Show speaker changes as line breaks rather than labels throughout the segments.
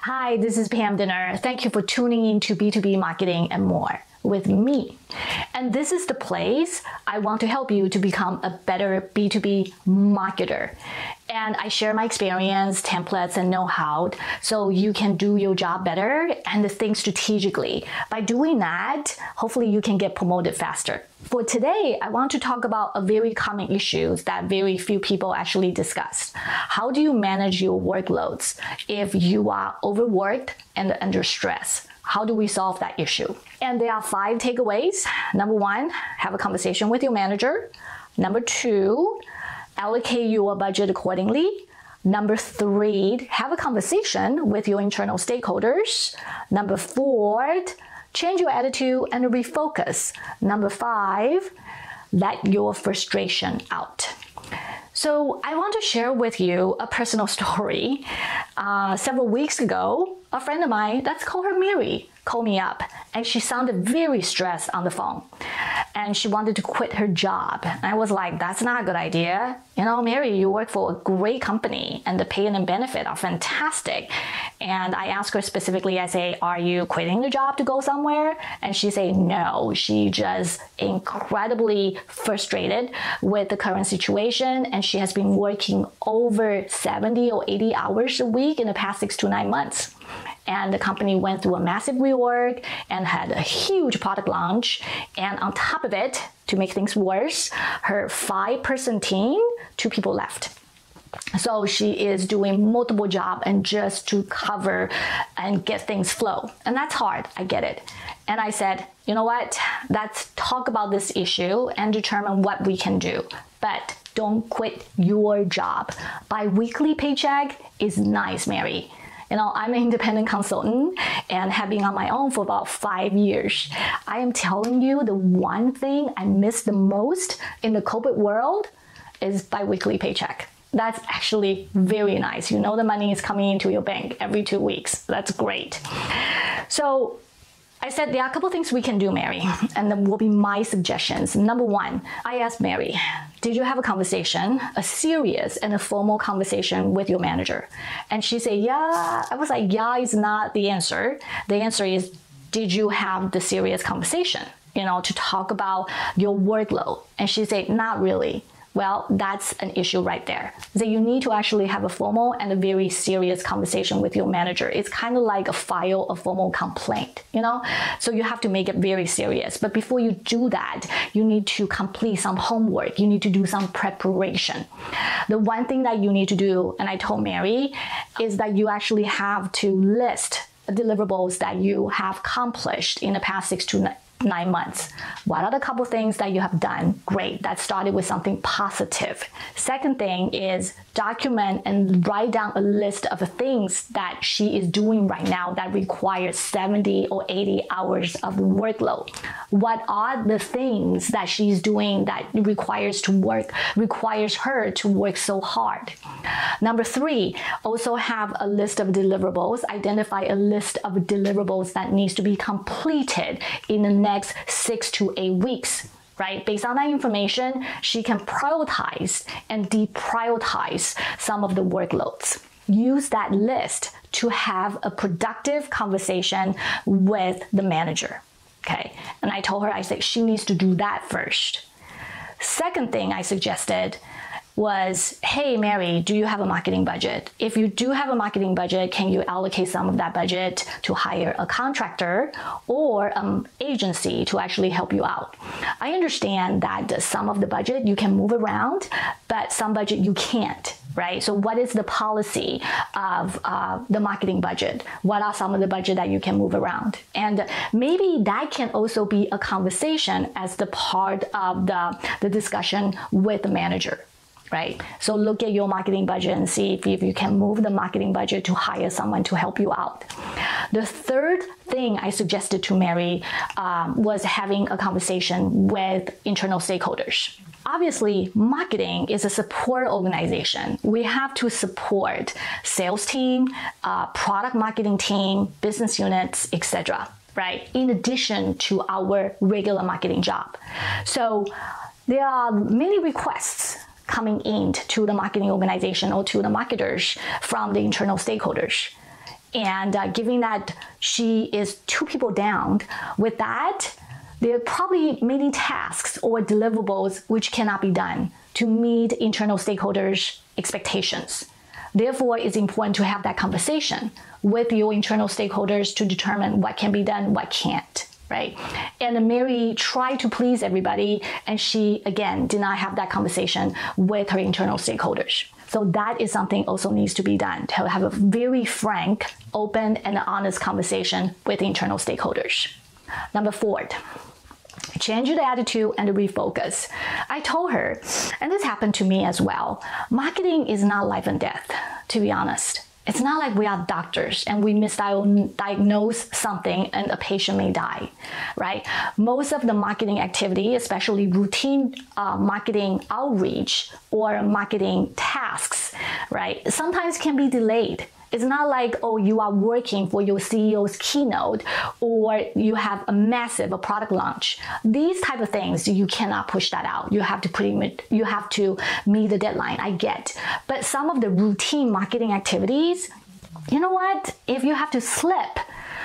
Hi, this is Pam Didner. Thank you for tuning in to B2B Marketing and More with me. And this is the place I want to help you to become a better B2B marketer. And I share my experience, templates, and know-how so you can do your job better and think strategically. By doing that, hopefully you can get promoted faster. For today, I want to talk about a very common issue that very few people actually discuss. How do you manage your workloads if you are overworked and under stress? How do we solve that issue? And there are 5 takeaways. Number 1, have a conversation with your manager. Number 2, allocate your budget accordingly. Number 3, have a conversation with your internal stakeholders. Number 4, change your attitude and refocus. Number 5, let your frustration out. So I want to share with you a personal story. Several weeks ago, a friend of mine, let's call her Mary, called me up, and she sounded very stressed on the phone. And she wanted to quit her job. And I was like, that's not a good idea. You know, Mary, you work for a great company and the pay and benefit are fantastic. And I asked her specifically, I say, are you quitting the job to go somewhere? And she said, no, she just incredibly frustrated with the current situation. And she has been working over 70 or 80 hours a week in the past 6 to 9 months. And the company went through a massive reorg and had a huge product launch. And on top of it, to make things worse, her 5-person team, 2 people left. So she is doing multiple jobs and just to cover and get things flow. And that's hard, I get it. And I said, you know what, let's talk about this issue and determine what we can do. But don't quit your job. Bi-weekly paycheck is nice, Mary. You know, I'm an independent consultant and have been on my own for about 5 years. I am telling you, the one thing I miss the most in the corporate world is bi-weekly paycheck. That's actually very nice. You know the money is coming into your bank every 2 weeks. That's great. So I said there are a couple things we can do, Mary, and then will be my suggestions. Number 1, I asked Mary, did you have a conversation, a serious and a formal conversation with your manager? And she said, yeah. I was like, yeah is not the answer. The answer is, did you have the serious conversation, you know, to talk about your workload? And she said, not really. Well, that's an issue right there. So you need to actually have a formal and a very serious conversation with your manager. It's kind of like file a formal complaint, you know? So you have to make it very serious. But before you do that, you need to complete some homework. You need to do some preparation. The one thing that you need to do, and I told Mary, is that you actually have to list deliverables that you have accomplished in the past 6 to 9 months. What are the couple things that you have done? Great. That started with something positive. Second thing is document and write down a list of the things that she is doing right now that requires 70 or 80 hours of workload. What are the things that she's doing that requires her to work so hard? Number 3, also have a list of deliverables. Identify a list of deliverables that needs to be completed in the next 6 to 8 weeks, right? Based on that information, she can prioritize and deprioritize some of the workloads. Use that list to have a productive conversation with the manager, okay? And I told her, I said, she needs to do that first. Second thing I suggested was, hey, Mary, do you have a marketing budget? If you do have a marketing budget, can you allocate some of that budget to hire a contractor or agency to actually help you out? I understand that some of the budget you can move around, but some budget you can't, right? So what is the policy of the marketing budget? What are some of the budget that you can move around? And maybe that can also be a conversation as the part of the discussion with the manager. Right? So look at your marketing budget and see if you can move the marketing budget to hire someone to help you out. The third thing I suggested to Mary was having a conversation with internal stakeholders. Obviously, marketing is a support organization. We have to support sales team, product marketing team, business units, etc. Right? In addition to our regular marketing job. So there are many requests coming in to the marketing organization or to the marketers from the internal stakeholders. And given that she is 2 people down, with that, there are probably many tasks or deliverables which cannot be done to meet internal stakeholders' expectations. Therefore, it's important to have that conversation with your internal stakeholders to determine what can be done, what can't, right? And Mary tried to please everybody, and she, again, did not have that conversation with her internal stakeholders. So that is something also needs to be done, to have a very frank, open, and honest conversation with internal stakeholders. Number 4, change the attitude and refocus. I told her, and this happened to me as well, marketing is not life and death, to be honest. It's not like we are doctors and we misdiagnose something and a patient may die, right? Most of the marketing activity, especially routine marketing outreach or marketing tasks, right, sometimes can be delayed. It's not like, oh, you are working for your CEO's keynote or you have a massive product launch. These type of things, you cannot push that out. You have to meet the deadline, I get. But some of the routine marketing activities, you know what? If you have to slip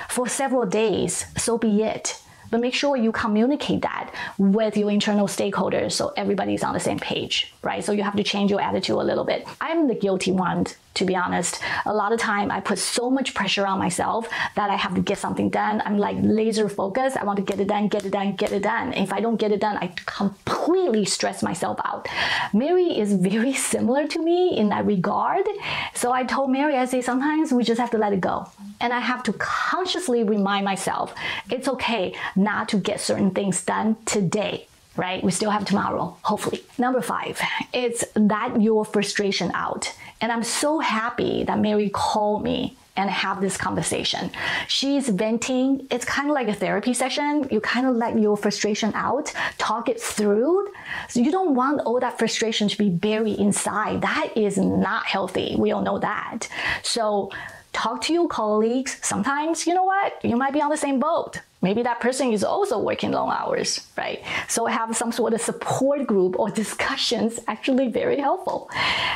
for several days, so be it. But make sure you communicate that with your internal stakeholders so everybody's on the same page, right? So you have to change your attitude a little bit. I'm the guilty one, to be honest. A lot of time I put so much pressure on myself that I have to get something done. I'm like laser focused. I want to get it done, get it done, get it done. If I don't get it done, I completely stress myself out. Mary is very similar to me in that regard. So I told Mary, I say, sometimes we just have to let it go. And I have to consciously remind myself, it's okay not to get certain things done today, right? We still have tomorrow, hopefully. Number 5, it's that your frustration out. And I'm so happy that Mary called me and have this conversation. She's venting. It's kind of like a therapy session. You kind of let your frustration out, talk it through. So you don't want all that frustration to be buried inside. That is not healthy. We all know that. So talk to your colleagues. Sometimes, you know what? You might be on the same boat. Maybe that person is also working long hours, right? So have some sort of support group or discussions, actually very helpful.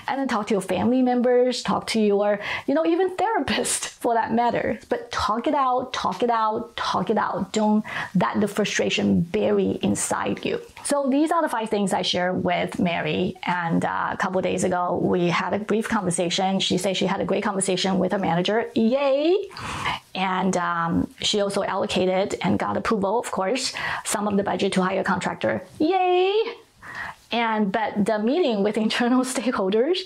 And then talk to your family members, talk to your, even therapist for that matter. But talk it out, talk it out, talk it out. Don't let the frustration bury inside you. So these are the 5 things I shared with Mary. And a couple of days ago, we had a brief conversation. She said she had a great conversation with her manager. Yay! And she also allocated and got approval, of course, some of the budget to hire a contractor. Yay! But the meeting with internal stakeholders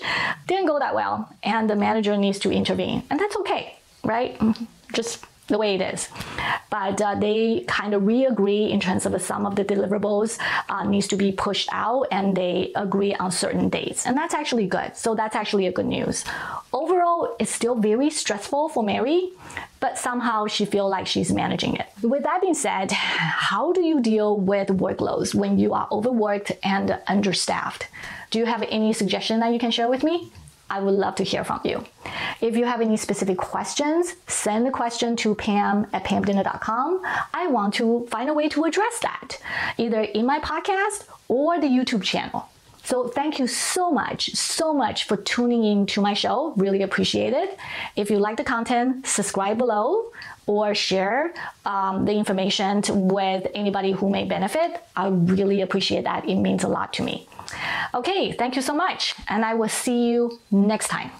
didn't go that well, and the manager needs to intervene. And that's okay, right? Just the way it is. But they kind of re-agree in terms of some of the deliverables needs to be pushed out, and they agree on certain dates. And that's actually good. So that's actually a good news. Overall, it's still very stressful for Mary, but somehow she feels like she's managing it. With that being said, how do you deal with workloads when you are overworked and understaffed? Do you have any suggestion that you can share with me? I would love to hear from you. If you have any specific questions, send the question to pam@pamdidner.com. I want to find a way to address that, either in my podcast or the YouTube channel. So thank you so much for tuning in to my show. Really appreciate it. If you like the content, subscribe below or share the information with anybody who may benefit. I really appreciate that. It means a lot to me. Okay, thank you so much, and I will see you next time.